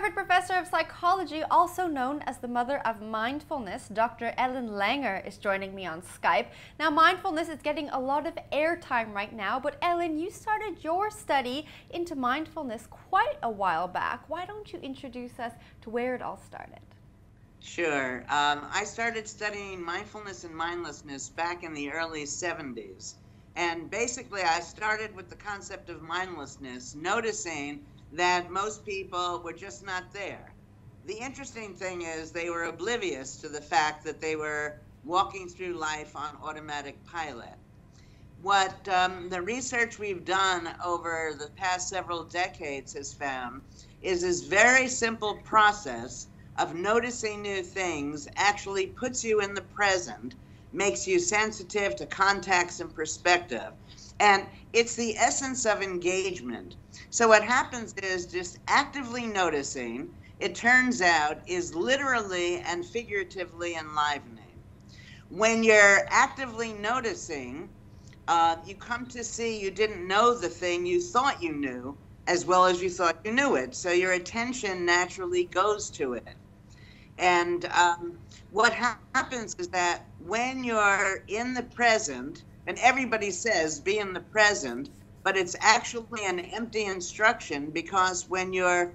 Harvard professor of psychology, also known as the mother of mindfulness, Dr. Ellen Langer is joining me on Skype. Now, mindfulness is getting a lot of airtime right now, but Ellen, you started your study into mindfulness quite a while back. Why don't you introduce us to where it all started? Sure. I started studying mindfulness and mindlessness back in the early 70s. And basically, I started with the concept of mindlessness, noticing that most people were just not there. The interesting thing is they were oblivious to the fact that they were walking through life on automatic pilot. What the research we've done over the past several decades has found is this very simple process of noticing new things actually puts you in the present, makes you sensitive to context and perspective. And it's the essence of engagement. So what happens is just actively noticing, it turns out, is literally and figuratively enlivening. When you're actively noticing, you come to see you didn't know the thing you thought you knew as well as you thought you knew it. So your attention naturally goes to it. And what happens is that when you're in the present, and everybody says be in the present, but it's actually an empty instruction, because when you're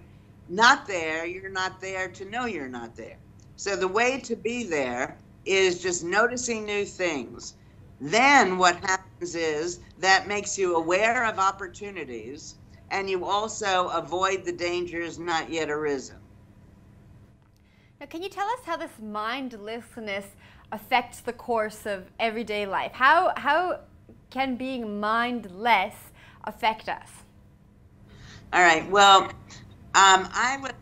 not there, you're not there to know you're not there. So the way to be there is just noticing new things. Then what happens is that makes you aware of opportunities, and you also avoid the dangers not yet arisen. Now, can you tell us how this mindlessness affects the course of everyday life? How can being mindless affect us? All right. Well, I would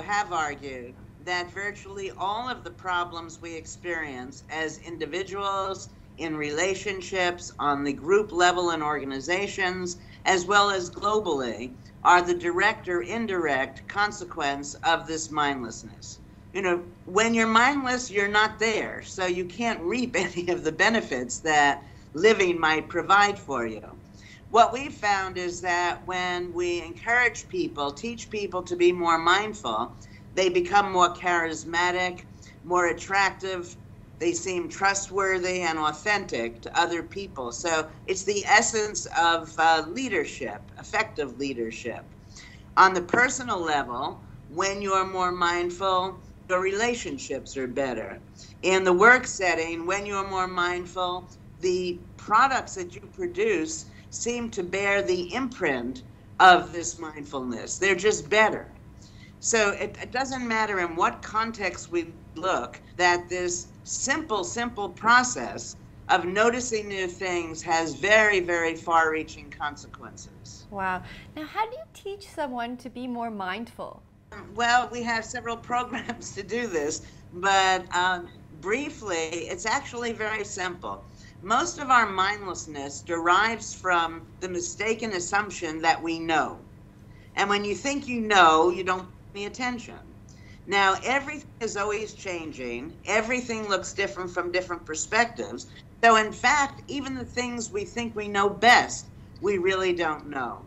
have argued, that virtually all of the problems we experience as individuals, in relationships, on the group level in organizations, as well as globally, are the direct or indirect consequence of this mindlessness. You know, when you're mindless, you're not there, so you can't reap any of the benefits that living might provide for you. What we've found is that when we encourage people, teach people to be more mindful, they become more charismatic, more attractive, they seem trustworthy and authentic to other people. So it's the essence of leadership, effective leadership. On the personal level, when you're more mindful, your relationships are better. In the work setting, when you're more mindful, the products that you produce seem to bear the imprint of this mindfulness. They're just better. So it doesn't matter in what context we look, that this simple process of noticing new things has very, very far-reaching consequences. Wow. Now, how do you teach someone to be more mindful? Well, we have several programs to do this, but briefly, it's actually very simple. Most of our mindlessness derives from the mistaken assumption that we know. And when you think you know, you don't pay attention. Now, everything is always changing. Everything looks different from different perspectives. So, in fact, even the things we think we know best, we really don't know.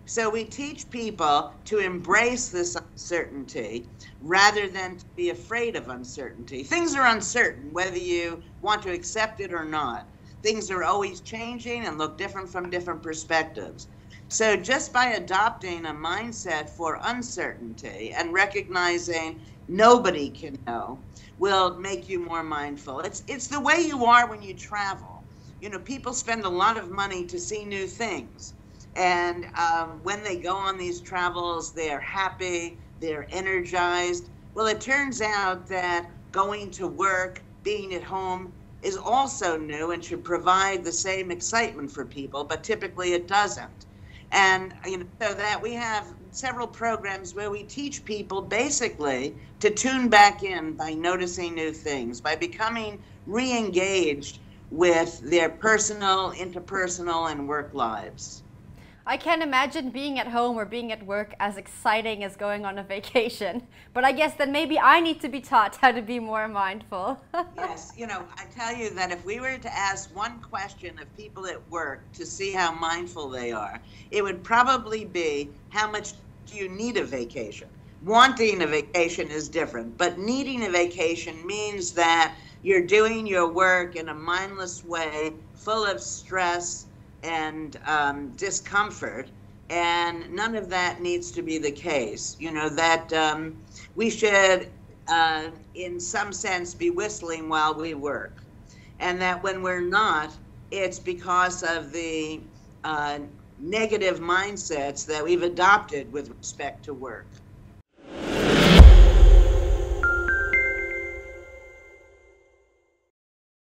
So we teach people to embrace this uncertainty rather than to be afraid of uncertainty. Things are uncertain, whether you want to accept it or not. Things are always changing and look different from different perspectives. So just by adopting a mindset for uncertainty and recognizing nobody can know will make you more mindful. It's the way you are when you travel. You know, people spend a lot of money to see new things. And when they go on these travels, they're happy, they're energized. Well, it turns out that going to work, being at home is also new and should provide the same excitement for people, but typically it doesn't. And so that we have several programs where we teach people basically to tune back in by noticing new things, by becoming re-engaged with their personal, interpersonal, and work lives. I can't imagine being at home or being at work as exciting as going on a vacation. But I guess then maybe I need to be taught how to be more mindful. Yes, I tell you that if we were to ask one question of people at work to see how mindful they are, it would probably be, how much do you need a vacation? Wanting a vacation is different, but needing a vacation means that you're doing your work in a mindless way, full of stress and discomfort, and none of that needs to be the case. You know, that we should, in some sense, be whistling while we work, and that when we're not, it's because of the negative mindsets that we've adopted with respect to work.